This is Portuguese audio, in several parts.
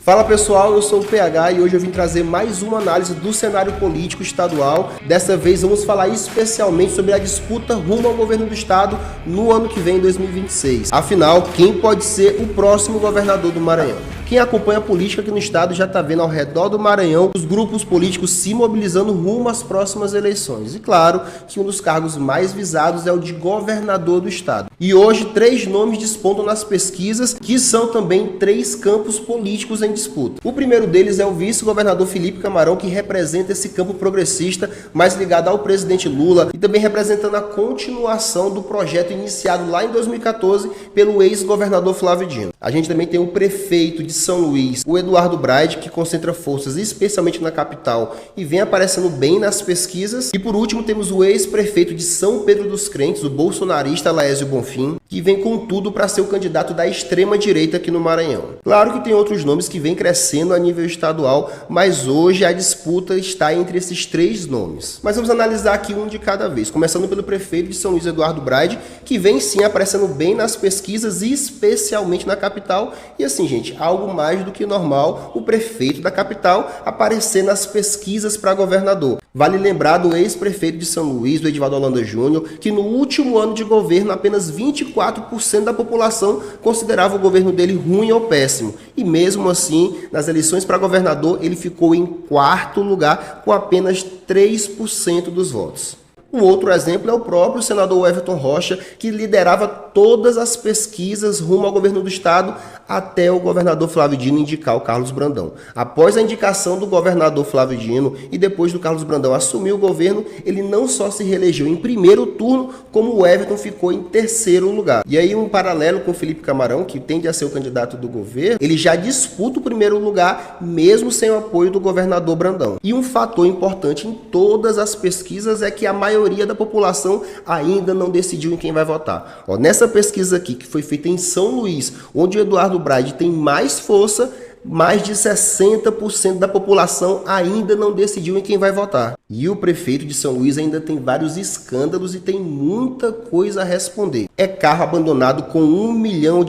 Fala pessoal, eu sou o PH e hoje eu vim trazer mais uma análise do cenário político estadual. Dessa vez vamos falar especialmente sobre a disputa rumo ao governo do estado no ano que vem, 2026. Afinal, quem pode ser o próximo governador do Maranhão? Quem acompanha a política aqui no estado já está vendo ao redor do Maranhão os grupos políticos se mobilizando rumo às próximas eleições. E claro que um dos cargos mais visados é o de governador do estado. E hoje 3 nomes despontam nas pesquisas, que são também 3 campos políticos em disputa. O primeiro deles é o vice-governador Felipe Camarão, que representa esse campo progressista, mais ligado ao presidente Lula e também representando a continuação do projeto iniciado lá em 2014 pelo ex-governador Flávio Dino. A gente também tem o prefeito de São Luís, o Eduardo Braide, que concentra forças especialmente na capital e vem aparecendo bem nas pesquisas. E por último temos o ex-prefeito de São Pedro dos Crentes, o bolsonarista Laésio Bonfim, que vem com tudo para ser o candidato da extrema-direita aqui no Maranhão. Claro que tem outros nomes que vêm crescendo a nível estadual, mas hoje a disputa está entre esses 3 nomes. Mas vamos analisar aqui um de cada vez, começando pelo prefeito de São Luís, Eduardo Braide, que vem sim aparecendo bem nas pesquisas, especialmente na capital. E assim, gente, algo mais do que normal o prefeito da capital aparecer nas pesquisas para governador. Vale lembrar do ex-prefeito de São Luís, o Edivaldo Holanda Júnior, que no último ano de governo apenas 24% da população considerava o governo dele ruim ou péssimo. E mesmo assim, nas eleições para governador, ele ficou em 4º lugar com apenas 3% dos votos. Um outro exemplo é o próprio senador Everton Rocha, que liderava todas as pesquisas rumo ao governo do estado até o governador Flávio Dino indicar o Carlos Brandão. Após a indicação do governador Flávio Dino e depois do Carlos Brandão assumir o governo, ele não só se reelegeu em primeiro turno, como o Everton ficou em 3º lugar. E aí um paralelo com o Felipe Camarão, que tende a ser o candidato do governo, ele já disputa o primeiro lugar, mesmo sem o apoio do governador Brandão. E um fator importante em todas as pesquisas é que a maioria da população ainda não decidiu em quem vai votar. Nessa pesquisa aqui, que foi feita em São Luís, onde o Eduardo Braide tem mais força, mais de 60% da população ainda não decidiu em quem vai votar. E o prefeito de São Luís ainda tem vários escândalos e tem muita coisa a responder. É carro abandonado com R$1 milhão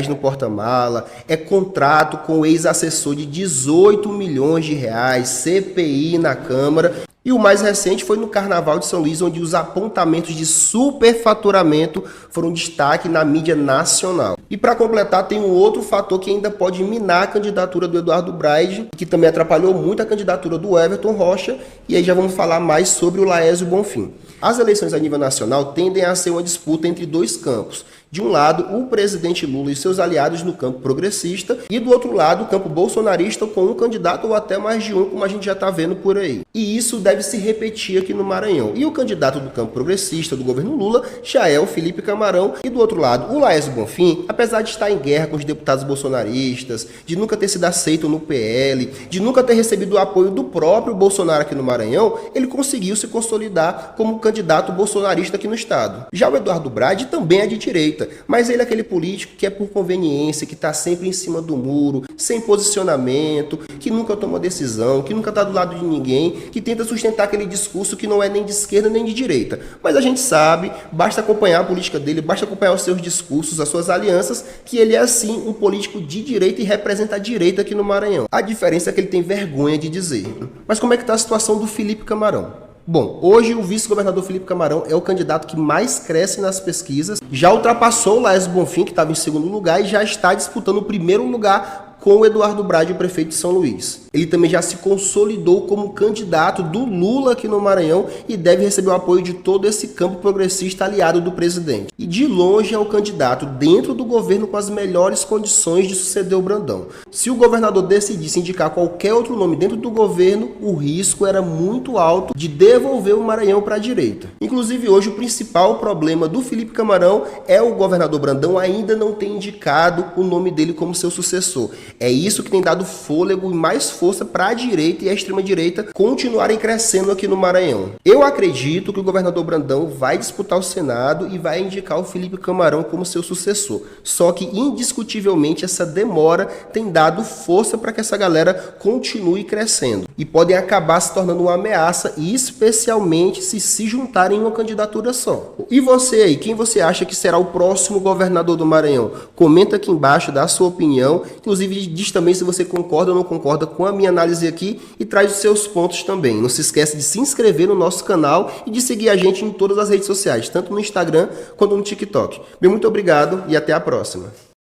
no porta-mala, é contrato com o ex-assessor de R$18 milhões, CPI na Câmara. E o mais recente foi no Carnaval de São Luís, onde os apontamentos de superfaturamento foram destaque na mídia nacional. E para completar, tem um outro fator que ainda pode minar a candidatura do Eduardo Braide, que também atrapalhou muito a candidatura do Everton Rocha, e aí já vamos falar mais sobre o Laésio Bonfim. As eleições a nível nacional tendem a ser uma disputa entre 2 campos. De um lado, o presidente Lula e seus aliados no campo progressista, e do outro lado, o campo bolsonarista com um candidato ou até mais de um, como a gente já está vendo por aí. E isso deve se repetir aqui no Maranhão. E o candidato do campo progressista do governo Lula já é o Felipe Camarão, e do outro lado, o Laésio Bonfim, apesar de estar em guerra com os deputados bolsonaristas, de nunca ter sido aceito no PL, de nunca ter recebido o apoio do próprio Bolsonaro aqui no Maranhão, ele conseguiu se consolidar como candidato bolsonarista aqui no estado. Já o Eduardo Braide também é de direita, mas ele é aquele político que é por conveniência, que está sempre em cima do muro, sem posicionamento, que nunca toma decisão, que nunca está do lado de ninguém, que tenta sustentar aquele discurso que não é nem de esquerda nem de direita. Mas a gente sabe, basta acompanhar a política dele, basta acompanhar os seus discursos, as suas alianças, que ele é sim um político de direita e representa a direita aqui no Maranhão. A diferença é que ele tem vergonha de dizer. Mas como é que está a situação do Felipe Camarão? Bom, hoje o vice-governador Felipe Camarão é o candidato que mais cresce nas pesquisas, já ultrapassou o Laésio Bonfim, que estava em 2º lugar, e já está disputando o 1º lugar com o Eduardo Braide, o prefeito de São Luís. Ele também já se consolidou como candidato do Lula aqui no Maranhão e deve receber o apoio de todo esse campo progressista aliado do presidente. E de longe é o candidato dentro do governo com as melhores condições de suceder o Brandão. Se o governador decidisse indicar qualquer outro nome dentro do governo, o risco era muito alto de devolver o Maranhão para a direita. Inclusive hoje o principal problema do Felipe Camarão é o governador Brandão ainda não ter indicado o nome dele como seu sucessor. É isso que tem dado fôlego e mais força para a direita e a extrema-direita continuarem crescendo aqui no Maranhão. Eu acredito que o governador Brandão vai disputar o Senado e vai indicar o Felipe Camarão como seu sucessor. Só que, indiscutivelmente, essa demora tem dado força para que essa galera continue crescendo. E podem acabar se tornando uma ameaça, e especialmente se juntarem em uma candidatura só. E você aí, quem você acha que será o próximo governador do Maranhão? Comenta aqui embaixo, dá a sua opinião, inclusive diz também se você concorda ou não concorda com a minha análise aqui e traz os seus pontos também. Não se esqueça de se inscrever no nosso canal e de seguir a gente em todas as redes sociais, tanto no Instagram quanto no TikTok. Muito obrigado e até a próxima.